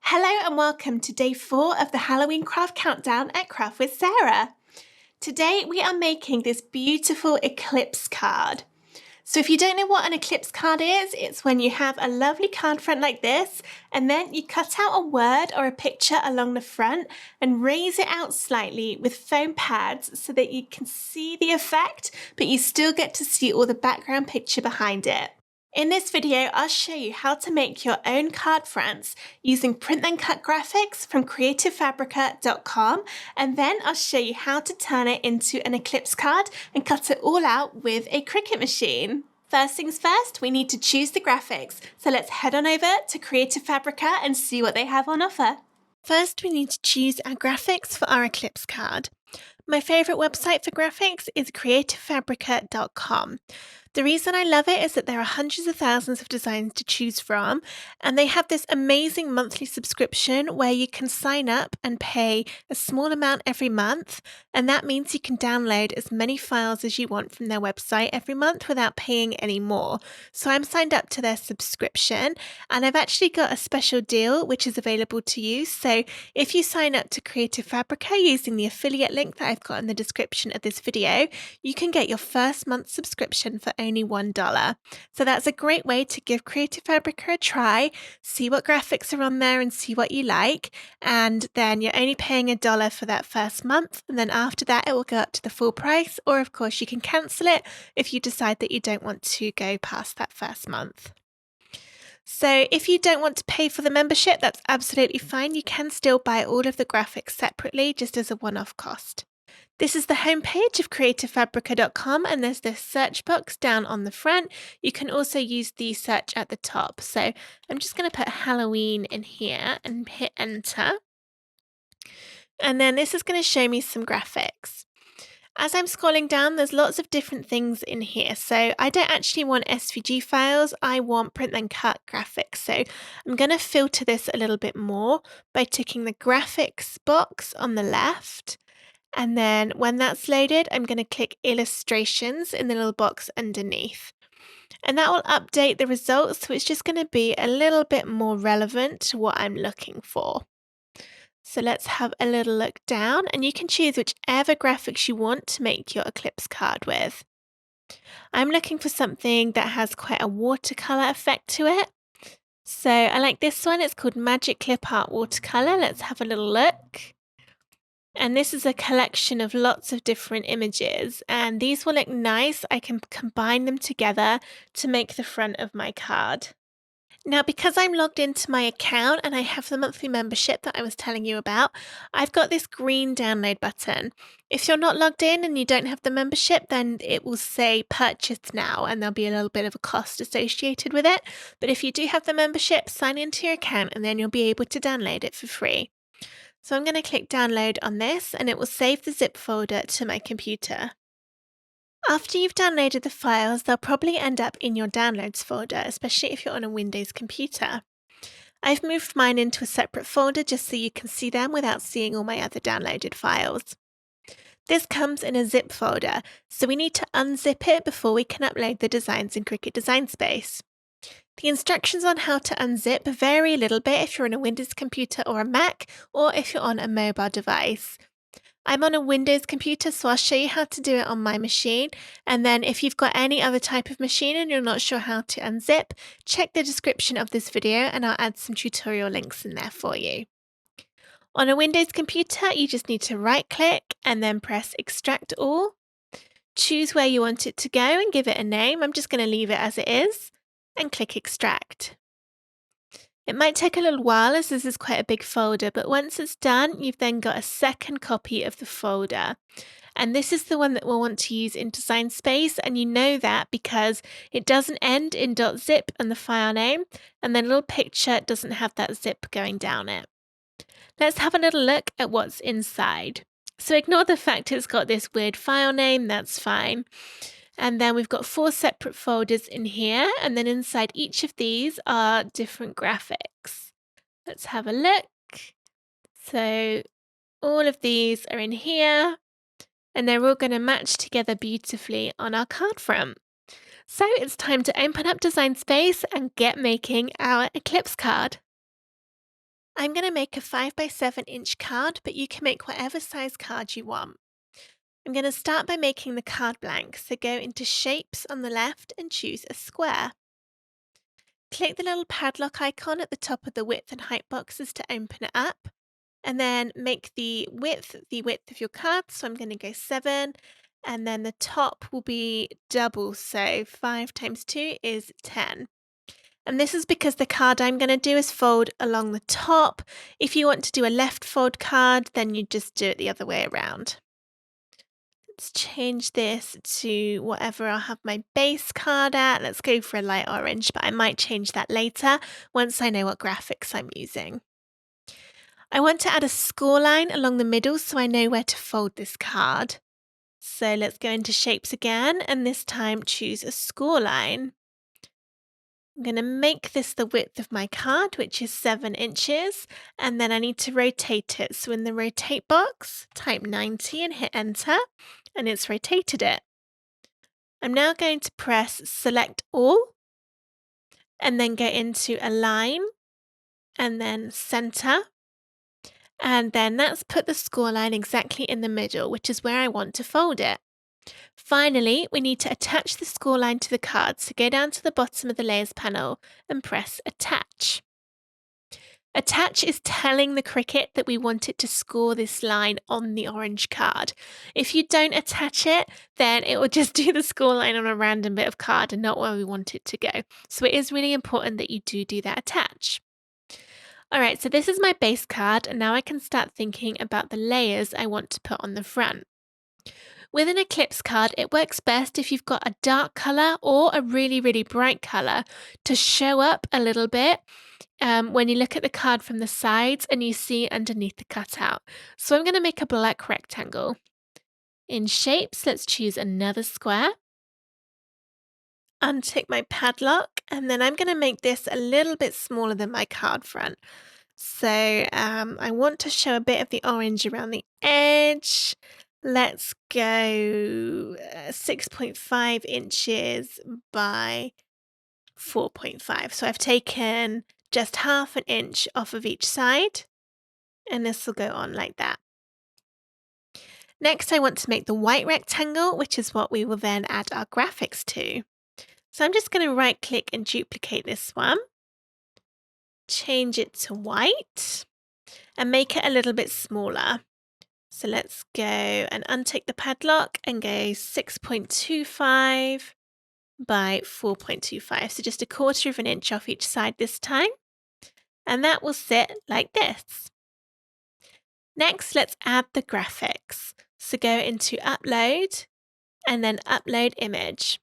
Hello and welcome to day 4 of the Halloween craft countdown at Craft with Sarah. Today we are making this beautiful Eclipse card. So if you don't know what an Eclipse card is, it's when you have a lovely card front like this and then you cut out a word or a picture along the front and raise it out slightly with foam pads so that you can see the effect, but you still get to see all the background picture behind it. In this video, I'll show you how to make your own card fronts using print then cut graphics from creativefabrica.com, and then I'll show you how to turn it into an Eclipse card and cut it all out with a Cricut machine. First things first, we need to choose the graphics. So let's head on over to Creative Fabrica and see what they have on offer. First, we need to choose our graphics for our Eclipse card. My favourite website for graphics is creativefabrica.com. The reason I love it is that there are hundreds of thousands of designs to choose from, and they have this amazing monthly subscription where you can sign up and pay a small amount every month, and that means you can download as many files as you want from their website every month without paying any more. So I'm signed up to their subscription, and I've actually got a special deal which is available to you. So if you sign up to Creative Fabrica using the affiliate link that I've got in the description of this video, you can get your first month subscription for only $1. So that's a great way to give Creative Fabrica a try, see what graphics are on there and see what you like, and then you're only paying $1 for that first month, and then after that it will go up to the full price, or of course you can cancel it if you decide that you don't want to go past that first month. So if you don't want to pay for the membership, that's absolutely fine. You can still buy all of the graphics separately just as a one-off cost. This is the homepage of creativefabrica.com, and there's this search box down on the front. You can also use the search at the top. So I'm just going to put Halloween in here and hit enter. And then this is going to show me some graphics. As I'm scrolling down, there's lots of different things in here. So I don't actually want SVG files, I want print then cut graphics. So I'm going to filter this a little bit more by ticking the graphics box on the left. And then when that's loaded, I'm going to click illustrations in the little box underneath. And that will update the results, so it's just going to be a little bit more relevant to what I'm looking for. So let's have a little look down, and you can choose whichever graphics you want to make your Eclipse card with. I'm looking for something that has quite a watercolour effect to it. So I like this one, it's called Magic Clip Art Watercolour. Let's have a little look. And this is a collection of lots of different images, and these will look nice. I can combine them together to make the front of my card. Now, because I'm logged into my account and I have the monthly membership that I was telling you about, I've got this green download button. If you're not logged in and you don't have the membership, then it will say purchase now, and there'll be a little bit of a cost associated with it. But if you do have the membership, sign into your account and then you'll be able to download it for free. So I'm going to click download on this, and it will save the zip folder to my computer. After you've downloaded the files, they'll probably end up in your downloads folder, especially if you're on a Windows computer. I've moved mine into a separate folder just so you can see them without seeing all my other downloaded files. This comes in a zip folder, so we need to unzip it before we can upload the designs in Cricut Design Space. The instructions on how to unzip vary a little bit if you're on a Windows computer or a Mac, or if you're on a mobile device. I'm on a Windows computer, so I'll show you how to do it on my machine, and then if you've got any other type of machine and you're not sure how to unzip, check the description of this video and I'll add some tutorial links in there for you. On a Windows computer, you just need to right-click and then press Extract All. Choose where you want it to go and give it a name. I'm just going to leave it as it is, and click Extract. It might take a little while as this is quite a big folder, but once it's done, you've then got a second copy of the folder. And this is the one that we'll want to use in Design Space, and you know that because it doesn't end in .zip and the file name, and the little picture doesn't have that zip going down it. Let's have a little look at what's inside. So ignore the fact it's got this weird file name, that's fine. And then we've got 4 separate folders in here, and then inside each of these are different graphics. Let's have a look. So all of these are in here, and they're all going to match together beautifully on our card front. So it's time to open up Design Space and get making our Eclipse card. I'm going to make a 5 by 7 inch card, but you can make whatever size card you want. I'm going to start by making the card blank, so go into Shapes on the left and choose a square. Click the little padlock icon at the top of the width and height boxes to open it up, and then make the width of your card, so I'm going to go 7, and then the top will be double, so 5 times 2 is 10. And this is because the card I'm going to do is fold along the top. If you want to do a left fold card, then you just do it the other way around. Let's change this to whatever I'll have my base card at. Let's go for a light orange, but I might change that later once I know what graphics I'm using. I want to add a score line along the middle so I know where to fold this card. So let's go into Shapes again, and this time choose a score line. I'm going to make this the width of my card, which is 7 inches, and then I need to rotate it. So in the rotate box, type 90 and hit enter, and it's rotated it. I'm now going to press Select All, and then go into Align, and then Center, and then that's put the score line exactly in the middle, which is where I want to fold it. Finally, we need to attach the score line to the card, so go down to the bottom of the Layers panel and press Attach. Attach is telling the Cricut that we want it to score this line on the orange card. If you don't attach it, then it will just do the score line on a random bit of card and not where we want it to go. So it is really important that you do that attach. Alright, so this is my base card, and now I can start thinking about the layers I want to put on the front. With an Eclipse card, it works best if you've got a dark colour or a really, really bright colour to show up a little bit when you look at the card from the sides and you see underneath the cutout. So I'm going to make a black rectangle. In Shapes, let's choose another square. Untick my padlock, and then I'm going to make this a little bit smaller than my card front. So I want to show a bit of the orange around the edge. Let's go 6.5 inches by 4.5. So I've taken just half an inch off of each side, and this will go on like that. Next, I want to make the white rectangle, which is what we will then add our graphics to. So I'm just going to right click and duplicate this one, change it to white, and make it a little bit smaller. So let's go and untick the padlock and go 6.25 by 4.25. So just 1/4 of an inch off each side this time. And that will sit like this. Next, let's add the graphics. So go into Upload and then Upload Image.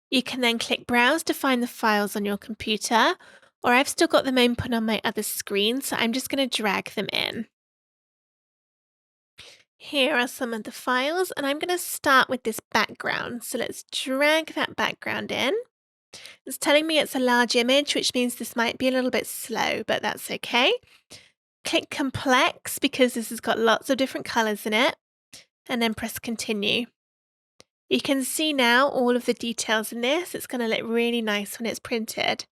You can then click Browse to find the files on your computer, or I've still got them open on my other screen, so I'm just going to drag them in. Here are some of the files, and I'm going to start with this background. So let's drag that background in. It's telling me it's a large image, which means this might be a little bit slow, but that's okay. Click Complex because this has got lots of different colors in it, and then press Continue. You can see now all of the details in this. It's going to look really nice when it's printed.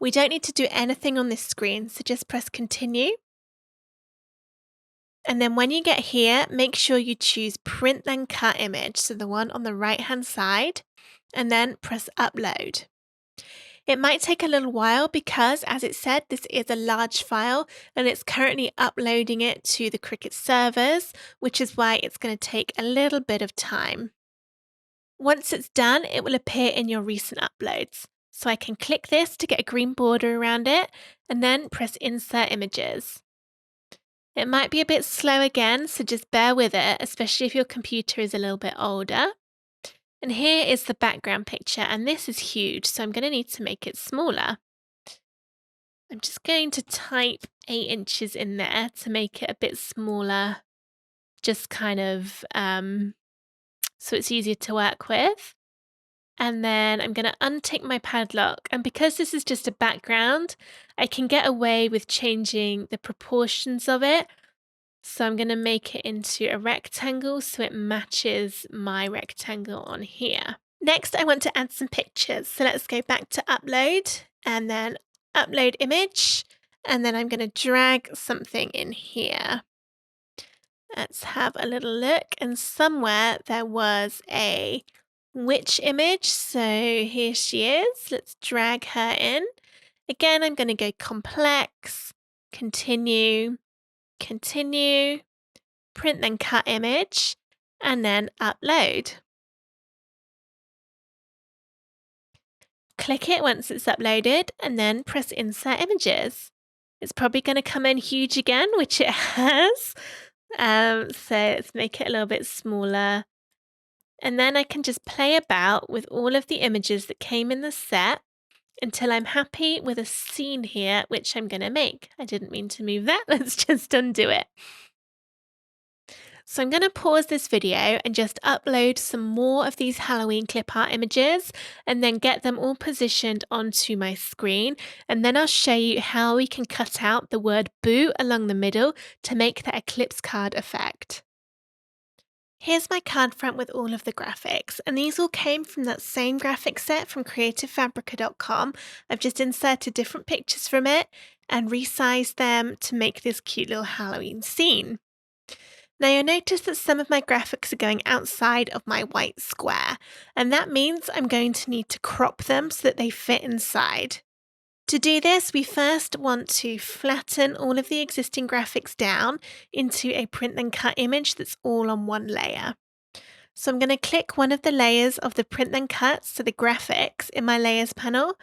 We don't need to do anything on this screen, so just press Continue. And then when you get here, make sure you choose Print Then Cut Image, so the one on the right-hand side, and then press Upload. It might take a little while because, as it said, this is a large file and it's currently uploading it to the Cricut servers, which is why it's going to take a little bit of time. Once it's done, it will appear in your recent uploads. So I can click this to get a green border around it and then press Insert Images. It might be a bit slow again, so just bear with it, especially if your computer is a little bit older. And here is the background picture, and this is huge, so I'm going to need to make it smaller. I'm just going to type 8 inches in there to make it a bit smaller, just kind of so it's easier to work with. And then I'm going to untick my padlock, and because this is just a background, I can get away with changing the proportions of it. So I'm going to make it into a rectangle so it matches my rectangle on here. Next, I want to add some pictures. So let's go back to Upload and then Upload Image And then I'm going to drag something in here. Let's have a little look. And somewhere there was a witch image. So here she is. Let's drag her in. Again, I'm going to go complex, continue, continue, print then cut image, and then upload. Click it once it's uploaded and then press insert images. It's probably going to come in huge again, which it has. So let's make it a little bit smaller. And then I can just play about with all of the images that came in the set until I'm happy with a scene here, which I'm going to make. I didn't mean to move that. Let's just undo it. So I'm going to pause this video and just upload some more of these Halloween clip art images and then get them all positioned onto my screen. And then I'll show you how we can cut out the word boo along the middle to make the Eclipse card effect. Here's my card front with all of the graphics, and these all came from that same graphic set from creativefabrica.com. I've just inserted different pictures from it and resized them to make this cute little Halloween scene. Now you'll notice that some of my graphics are going outside of my white square, and that means I'm going to need to crop them so that they fit inside. To do this, we first want to flatten all of the existing graphics down into a print then cut image that's all on one layer. So I'm going to click one of the layers of the print then cut, so the graphics, in my layers panel,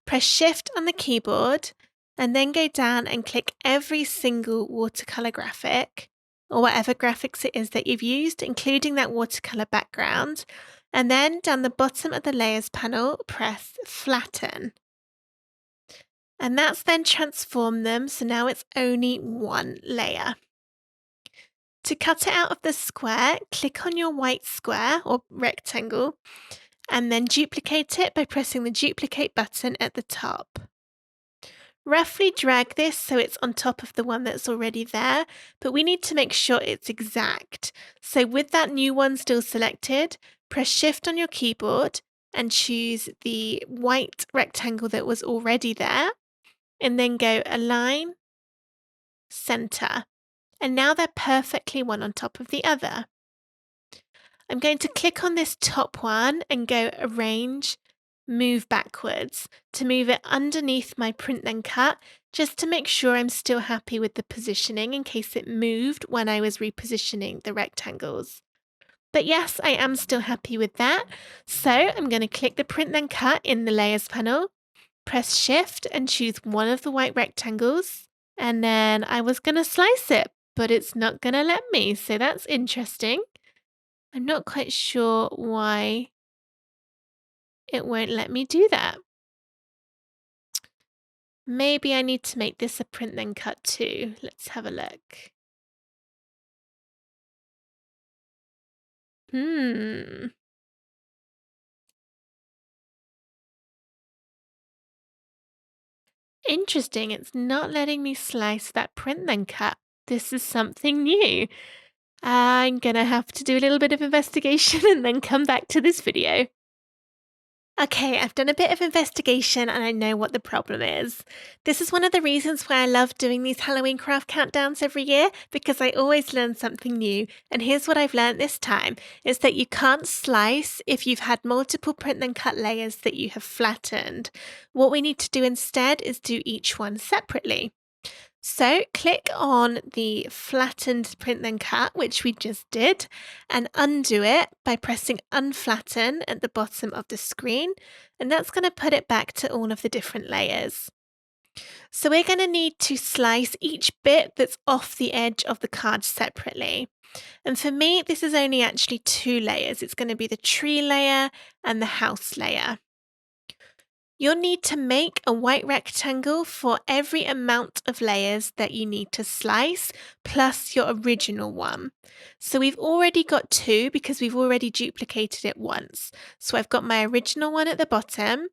press shift on the keyboard, and then go down and click every single watercolor graphic, or whatever graphics it is that you've used, including that watercolor background, and then down the bottom of the layers panel, press flatten. And that's then transformed them, so now it's only one layer. To cut it out of the square, click on your white square or rectangle and then duplicate it by pressing the duplicate button at the top. Roughly drag this so it's on top of the one that's already there, but we need to make sure it's exact. So with that new one still selected, press shift on your keyboard and choose the white rectangle that was already there. And then go align, center. And now they're perfectly one on top of the other. I'm going to click on this top one and go arrange, move backwards to move it underneath my print then cut, just to make sure I'm still happy with the positioning in case it moved when I was repositioning the rectangles. But yes, I am still happy with that. So I'm going to click the print then cut in the layers panel. Press shift and choose one of the white rectangles, and then I was going to slice it, but it's not going to let me, so that's interesting. I'm not quite sure why it won't let me do that. Maybe I need to make this a print then cut too. Let's have a look. Interesting, it's not letting me slice that print then cut. This is something new. I'm gonna have to do a little bit of investigation and then come back to this video. Okay, I've done a bit of investigation and I know what the problem is. This is one of the reasons why I love doing these Halloween craft countdowns every year, because I always learn something new. And here's what I've learned this time, is that you can't slice if you've had multiple print then cut layers that you have flattened. What we need to do instead is do each one separately. So click on the flattened print then cut, which we just did, and undo it by pressing unflatten at the bottom of the screen, and that's going to put it back to all of the different layers. So we're going to need to slice each bit that's off the edge of the card separately. And for me, this is only actually 2 layers. It's going to be the tree layer and the house layer. You'll need to make a white rectangle for every amount of layers that you need to slice, plus your original one. So we've already got 2 because we've already duplicated it once. So I've got my original one at the bottom,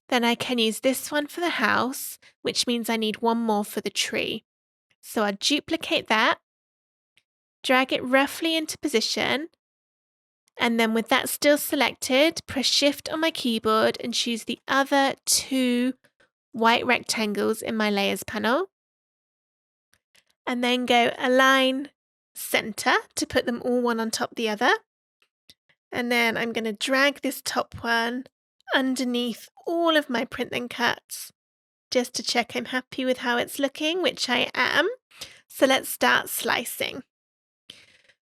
then I can use this one for the house, which means I need 1 more for the tree. So I'll duplicate that, drag it roughly into position, and then with that still selected, press shift on my keyboard and choose the other 2 white rectangles in my layers panel. and then go align center to put them all one on top the other. And then I'm going to drag this top one underneath all of my print and cuts just to check I'm happy with how it's looking, which I am. So let's start slicing.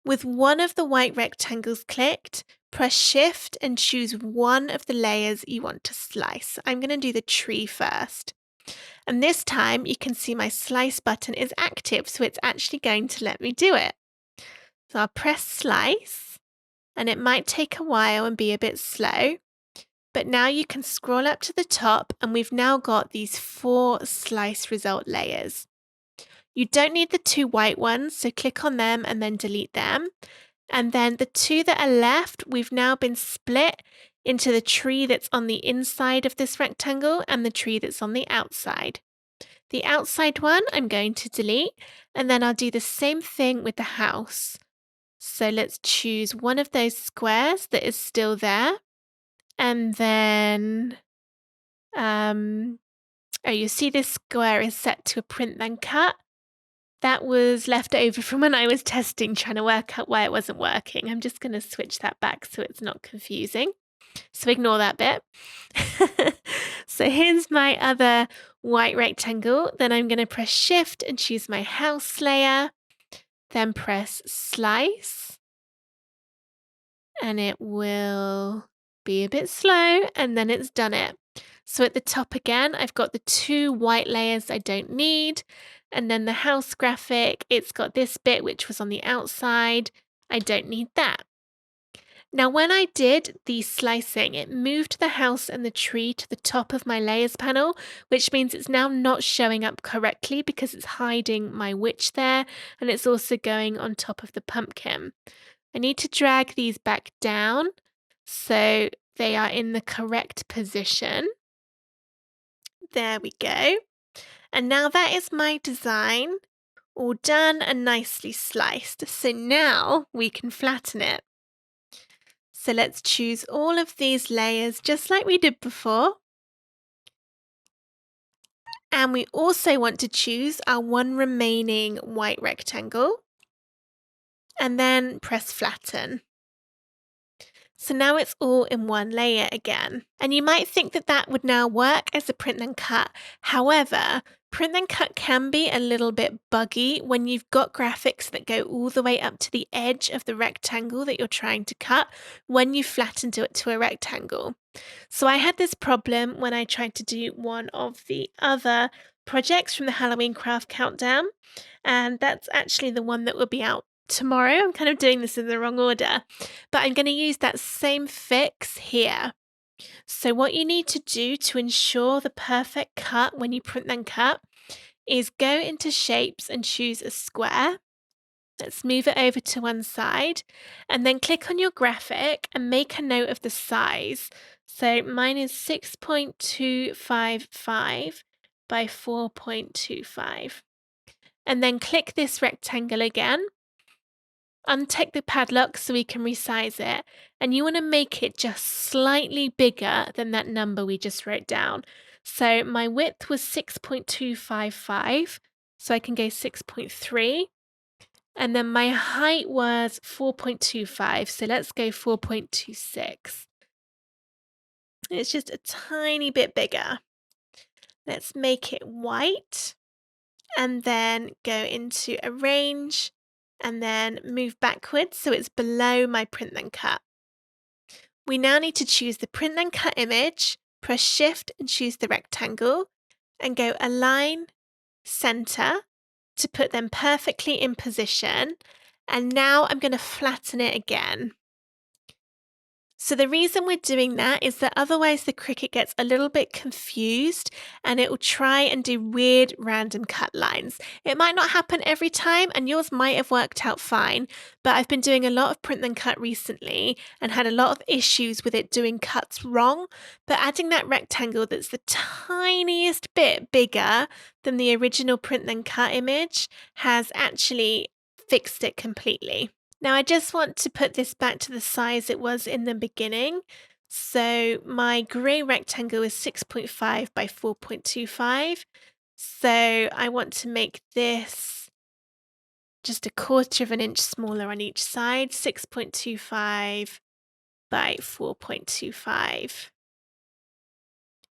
With one of the white rectangles clicked, press Shift and choose one of the layers you want to slice. I'm going to do the tree first. And this time you can see my slice button is active, so it's actually going to let me do it. So I'll press slice, and it might take a while and be a bit slow, but now you can scroll up to the top and we've now got these 4 slice result layers. You don't need the 2 white ones, so click on them and then delete them. And then the 2 that are left, we've now been split into the tree that's on the inside of this rectangle and the tree that's on the outside. The outside one I'm going to delete, and then I'll do the same thing with the house. So let's choose one of those squares that is still there. And then, you see this square is set to a print then cut. That was left over from when I was testing, trying to work out why it wasn't working. I'm just going to switch that back so it's not confusing. So ignore that bit. So here's my other white rectangle. Then I'm going to press Shift and choose my house layer. Then press Slice. And it will be a bit slow, and then it's done it. So at the top again, I've got the 2 white layers I don't need. And then the house graphic, it's got this bit which was on the outside. I don't need that. Now when I did the slicing, it moved the house and the tree to the top of my layers panel, which means it's now not showing up correctly because it's hiding my witch there, and it's also going on top of the pumpkin. I need to drag these back down so they are in the correct position. There we go. And now that is my design all done and nicely sliced. So now we can flatten it. So let's choose all of these layers just like we did before. And we also want to choose our one remaining white rectangle. And then press flatten. So now it's all in one layer again. And you might think that that would now work as a print and cut. However, print and cut can be a little bit buggy when you've got graphics that go all the way up to the edge of the rectangle that you're trying to cut when you flattened it to a rectangle. So I had this problem when I tried to do one of the other projects from the Halloween Craft Countdown, and that's actually the one that will be out tomorrow. I'm kind of doing this in the wrong order, but I'm going to use that same fix here. So what you need to do to ensure the perfect cut when you print then cut is go into shapes and choose a square. Let's move it over to one side and then click on your graphic and make a note of the size. So mine is 6.255 by 4.25. And then click this rectangle again. Untick the padlock so we can resize it, and you want to make it just slightly bigger than that number we just wrote down. So my width was 6.255, so I can go 6.3, and then my height was 4.25, so let's go 4.26. It's just a tiny bit bigger. Let's make it white, and then go into arrange, and then move backwards so it's below my print then cut. We now need to choose the print then cut image, press Shift and choose the rectangle, and go align center to put them perfectly in position. And now I'm going to flatten it again. So the reason we're doing that is that otherwise the Cricut gets a little bit confused and it will try and do weird random cut lines. It might not happen every time, and yours might have worked out fine, but I've been doing a lot of print then cut recently and had a lot of issues with it doing cuts wrong. But adding that rectangle that's the tiniest bit bigger than the original print then cut image has actually fixed it completely. Now I just want to put this back to the size it was in the beginning. So my grey rectangle is 6.5 by 4.25. So I want to make this just a 1/4 of an inch smaller on each side, 6.25 by 4.25.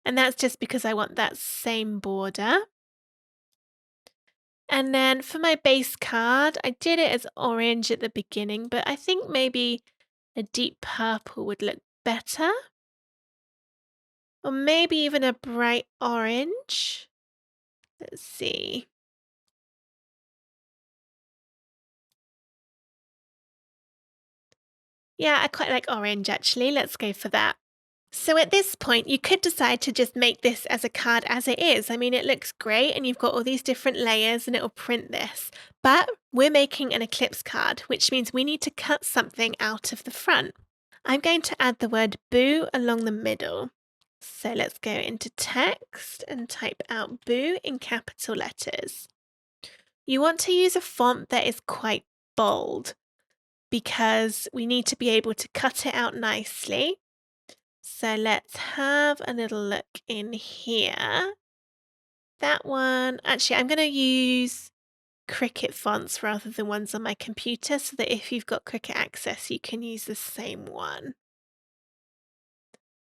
And that's just because I want that same border. And then for my base card, I did it as orange at the beginning, but I think maybe a deep purple would look better. Or maybe even a bright orange. Let's see. Yeah, I quite like orange actually. Let's go for that. So at this point, you could decide to just make this as a card as it is. I mean, it looks great and you've got all these different layers and it'll print this. But we're making an Eclipse card, which means we need to cut something out of the front. I'm going to add the word boo along the middle. So let's go into text and type out boo in capital letters. You want to use a font that is quite bold because we need to be able to cut it out nicely. So let's have a little look in here. That one, actually, I'm going to use Cricut fonts rather than ones on my computer so that if you've got Cricut access, you can use the same one.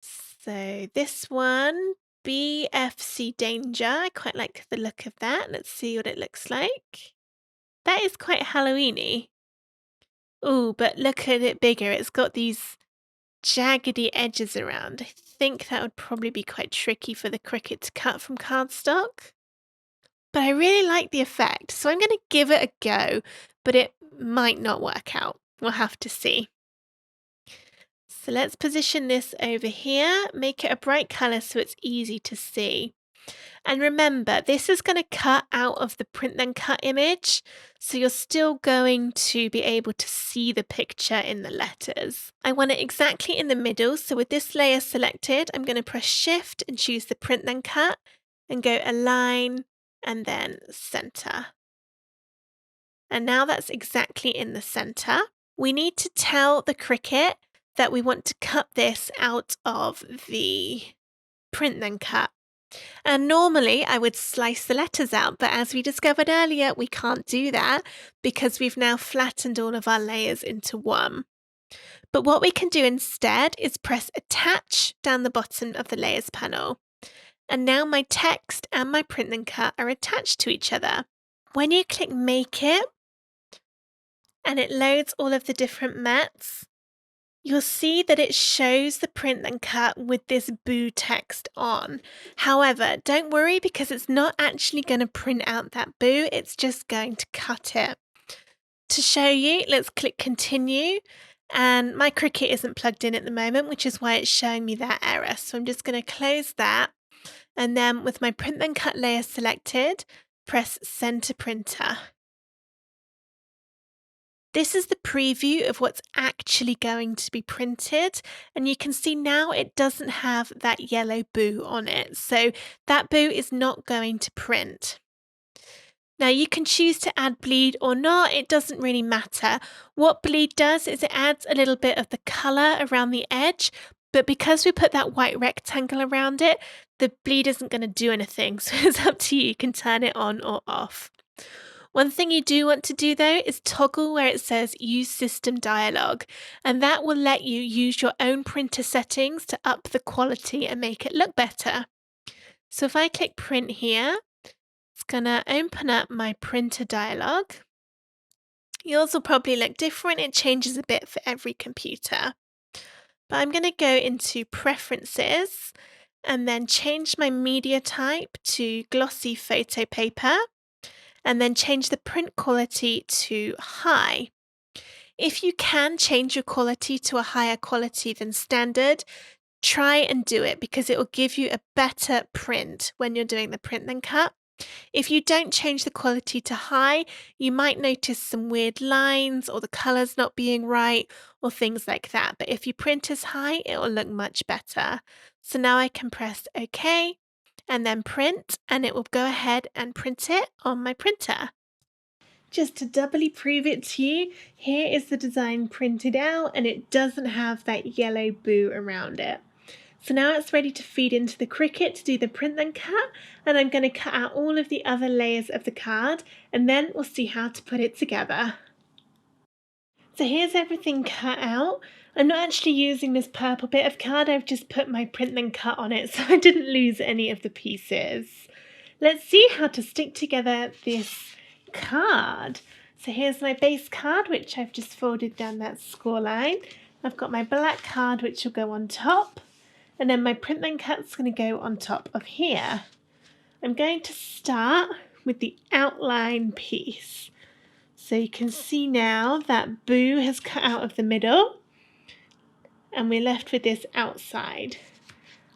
So this one, BFC Danger, I quite like the look of that. Let's see what it looks like. That is quite Halloween-y. Ooh, but look at it bigger. It's got these jaggedy edges around. I think that would probably be quite tricky for the Cricut to cut from cardstock. But I really like the effect, so I'm going to give it a go, but it might not work out. We'll have to see. So let's position this over here, make it a bright colour so it's easy to see. And remember, this is going to cut out of the print then cut image, so you're still going to be able to see the picture in the letters. I want it exactly in the middle, so with this layer selected, I'm going to press Shift and choose the print then cut and go Align and then Center. And now that's exactly in the center. We need to tell the Cricut that we want to cut this out of the print then cut. And normally I would slice the letters out, but as we discovered earlier, we can't do that because we've now flattened all of our layers into one. But what we can do instead is press Attach down the bottom of the Layers panel. And now my text and my print then cut are attached to each other. When you click Make It, and it loads all of the different mats, you'll see that it shows the print then cut with this boo text on. However, don't worry because it's not actually going to print out that boo, it's just going to cut it. To show you, let's click Continue, and my Cricut isn't plugged in at the moment, which is why it's showing me that error. So I'm just going to close that, and then with my print then cut layer selected, press Send to Printer. This is the preview of what's actually going to be printed, and you can see now it doesn't have that yellow boo on it, so that boo is not going to print. Now you can choose to add bleed or not, it doesn't really matter. What bleed does is it adds a little bit of the colour around the edge, but because we put that white rectangle around it, the bleed isn't going to do anything, so it's up to you, you can turn it on or off. One thing you do want to do though is toggle where it says Use System Dialog, and that will let you use your own printer settings to up the quality and make it look better. So if I click Print here, it's going to open up my printer dialog. Yours will probably look different, it changes a bit for every computer. But I'm going to go into Preferences and then change my media type to glossy photo paper, and then change the print quality to high. If you can change your quality to a higher quality than standard, try and do it because it will give you a better print when you're doing the print then cut. If you don't change the quality to high, you might notice some weird lines or the colours not being right or things like that. But if you print as high, it will look much better. So now I can press OK and then print, and it will go ahead and print it on my printer. Just to doubly prove it to you, here is the design printed out and it doesn't have that yellow boo around it. So now it's ready to feed into the Cricut to do the print then cut, and I'm going to cut out all of the other layers of the card, and then we'll see how to put it together. So here's everything cut out. I'm not actually using this purple bit of card, I've just put my print then cut on it so I didn't lose any of the pieces. Let's see how to stick together this card. So here's my base card, which I've just folded down that score line. I've got my black card, which will go on top. And then my print then cut's going to go on top of here. I'm going to start with the outline piece. So you can see now that Boo has cut out of the middle and we're left with this outside.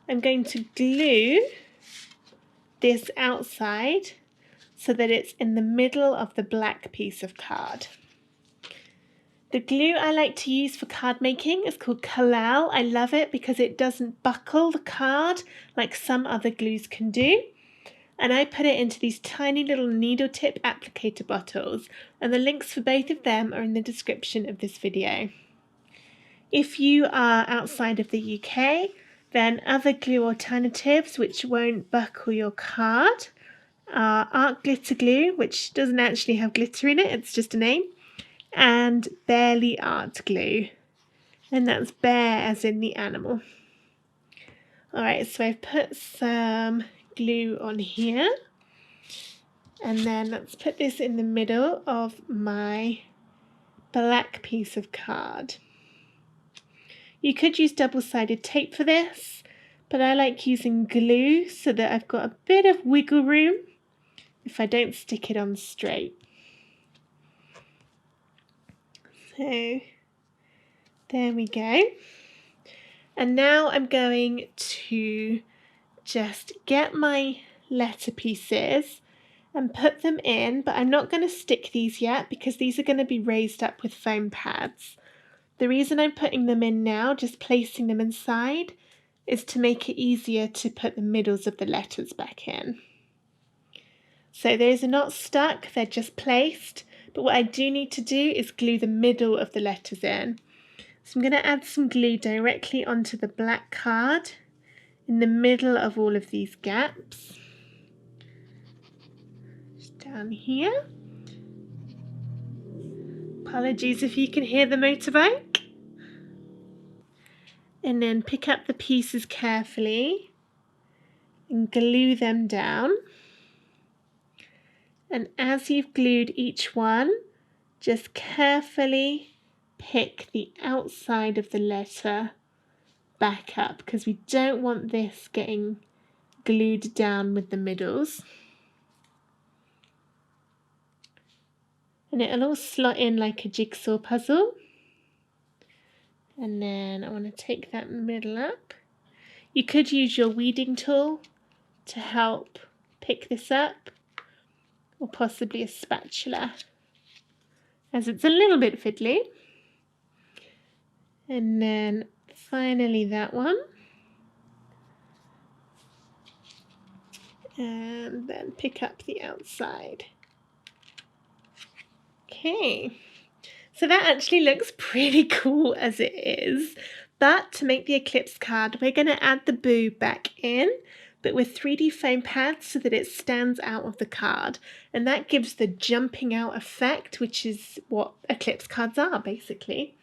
I'm going to glue this outside so that it's in the middle of the black piece of card. The glue I like to use for card making is called Collal. I love it because it doesn't buckle the card like some other glues can do. And I put it into these tiny little needle tip applicator bottles, and the links for both of them are in the description of this video. If you are outside of the UK, then other glue alternatives which won't buckle your card are Art Glitter Glue, which doesn't actually have glitter in it, it's just a name, and Barely Art Glue, and that's bear as in the animal. Alright, so I've put some glue on here, and then let's put this in the middle of my black piece of card. You could use double-sided tape for this, but I like using glue so that I've got a bit of wiggle room if I don't stick it on straight. So there we go. And now I'm going to just get my letter pieces and put them in, but I'm not going to stick these yet because these are going to be raised up with foam pads. The reason I'm putting them in now, just placing them inside, is to make it easier to put the middles of the letters back in. So those are not stuck, they're just placed. But what I do need to do is glue the middle of the letters in. So I'm going to add some glue directly onto the black card in the middle of all of these gaps. Just down here. Apologies if you can hear the motorbike. And then pick up the pieces carefully and glue them down. And as you've glued each one, just carefully pick the outside of the letter back up because we don't want this getting glued down with the middles. And it'll all slot in like a jigsaw puzzle. And then I want to take that middle up. You could use your weeding tool to help pick this up, or possibly a spatula, as it's a little bit fiddly. And then finally that one. And then pick up the outside. Okay, so that actually looks pretty cool as it is. But to make the Eclipse card, we're going to add the Boo back in, but with 3D foam pads so that it stands out of the card. And that gives the jumping out effect, which is what Eclipse cards are, basically.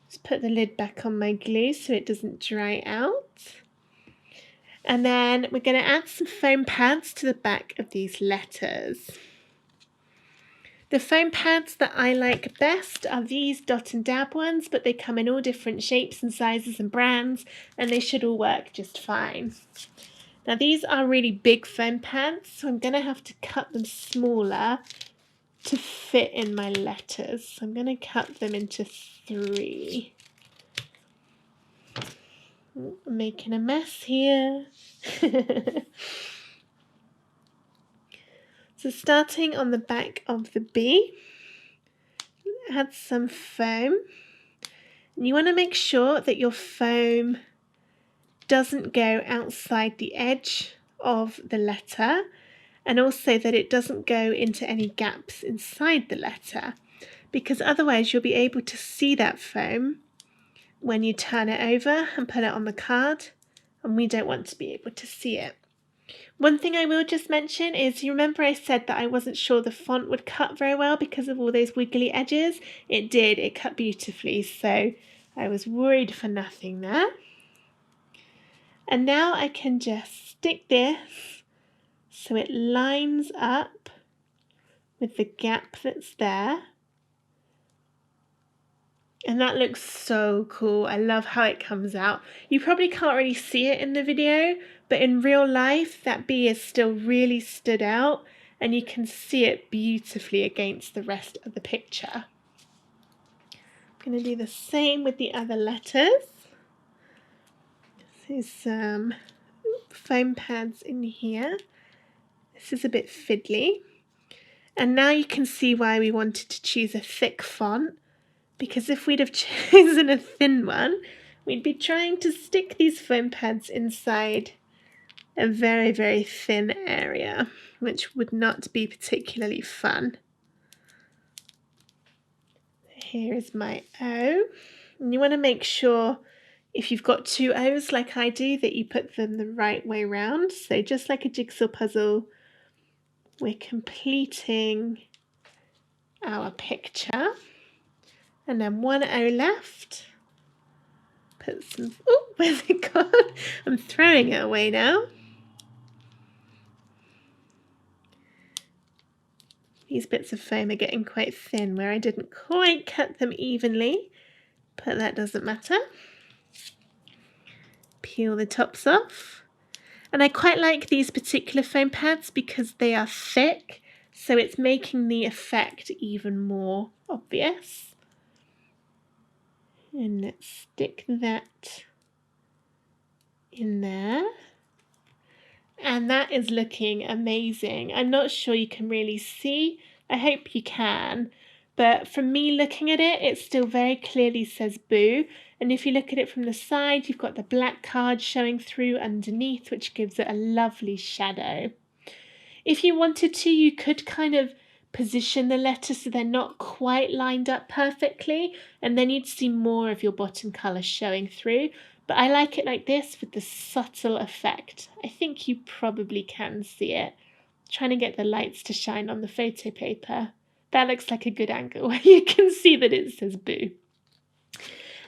Just put the lid back on my glue so it doesn't dry out. And then we're going to add some foam pads to the back of these letters. The foam pads that I like best are these dot and dab ones, but they come in all different shapes and sizes and brands, and they should all work just fine. Now these are really big foam pads, so I'm going to have to cut them smaller to fit in my letters. So I'm going to cut them into 3. I'm making a mess here. So starting on the back of the B, add some foam. And you want to make sure that your foam doesn't go outside the edge of the letter, and also that it doesn't go into any gaps inside the letter, because otherwise you'll be able to see that foam when you turn it over and put it on the card, and we don't want to be able to see it. One thing I will just mention is, you remember I said that I wasn't sure the font would cut very well because of all those wiggly edges? It did, it cut beautifully, so I was worried for nothing there. And now I can just stick this so it lines up with the gap that's there. And that looks so cool. I love how it comes out. You probably can't really see it in the video, but in real life, that bee is still really stood out, and you can see it beautifully against the rest of the picture. I'm going to do the same with the other letters. There's some foam pads in here. This is a bit fiddly. And now you can see why we wanted to choose a thick font, because if we'd have chosen a thin one, we'd be trying to stick these foam pads inside a very, very thin area, which would not be particularly fun. Here is my O, and you want to make sure, if you've got two O's like I do, that you put them the right way round. So just like a jigsaw puzzle, we're completing our picture. And then one O left. Put some, oh, where's it gone? I'm throwing it away now. These bits of foam are getting quite thin where I didn't quite cut them evenly, but that doesn't matter. Peel the tops off. And I quite like these particular foam pads because they are thick, so it's making the effect even more obvious. And let's stick that in there. And that is looking amazing. I'm not sure you can really see. I hope you can. But from me looking at it, it still very clearly says Boo. And if you look at it from the side, you've got the black card showing through underneath, which gives it a lovely shadow. If you wanted to, you could kind of position the letters so they're not quite lined up perfectly, and then you'd see more of your bottom colour showing through. But I like it like this with the subtle effect. I think you probably can see it. I'm trying to get the lights to shine on the photo paper. That looks like a good angle where you can see that it says Boo.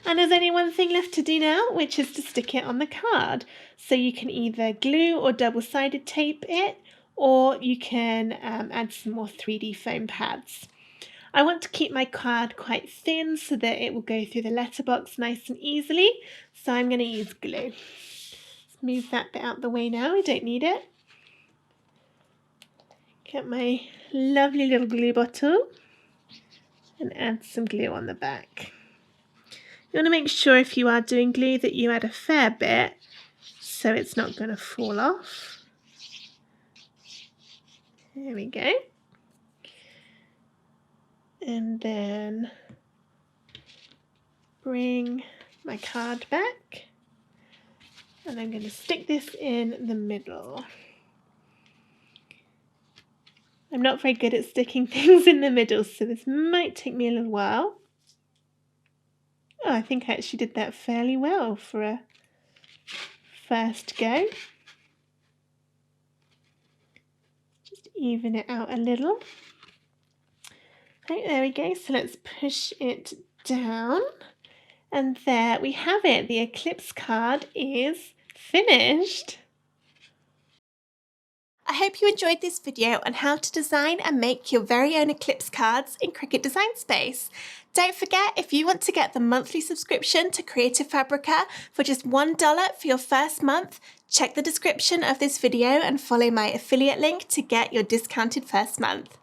And there's only one thing left to do now, which is to stick it on the card. So you can either glue or double-sided tape it, or you can add some more 3D foam pads. I want to keep my card quite thin so that it will go through the letterbox nice and easily, so I'm going to use glue. Let's move that bit out the way now, I don't need it. Get my lovely little glue bottle and add some glue on the back. You want to make sure if you are doing glue that you add a fair bit so it's not going to fall off. There we go. And then bring my card back, and I'm going to stick this in the middle. I'm not very good at sticking things in the middle, so this might take me a little while. Oh, I think I actually did that fairly well for a first go. Just even it out a little. Okay, there we go, so let's push it down, and there we have it. The Eclipse card is finished. I hope you enjoyed this video on how to design and make your very own Eclipse cards in Cricut Design Space. Don't forget, if you want to get the monthly subscription to Creative Fabrica for just $1 for your first month, check the description of this video and follow my affiliate link to get your discounted first month.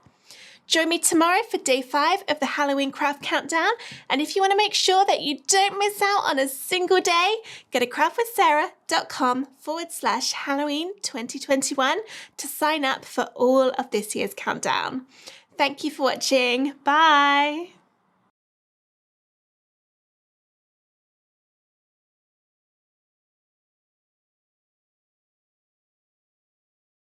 Join me tomorrow for day 5 of the Halloween Craft Countdown, and if you want to make sure that you don't miss out on a single day, go to craftwithsarah.com/Halloween 2021 to sign up for all of this year's countdown. Thank you for watching. Bye!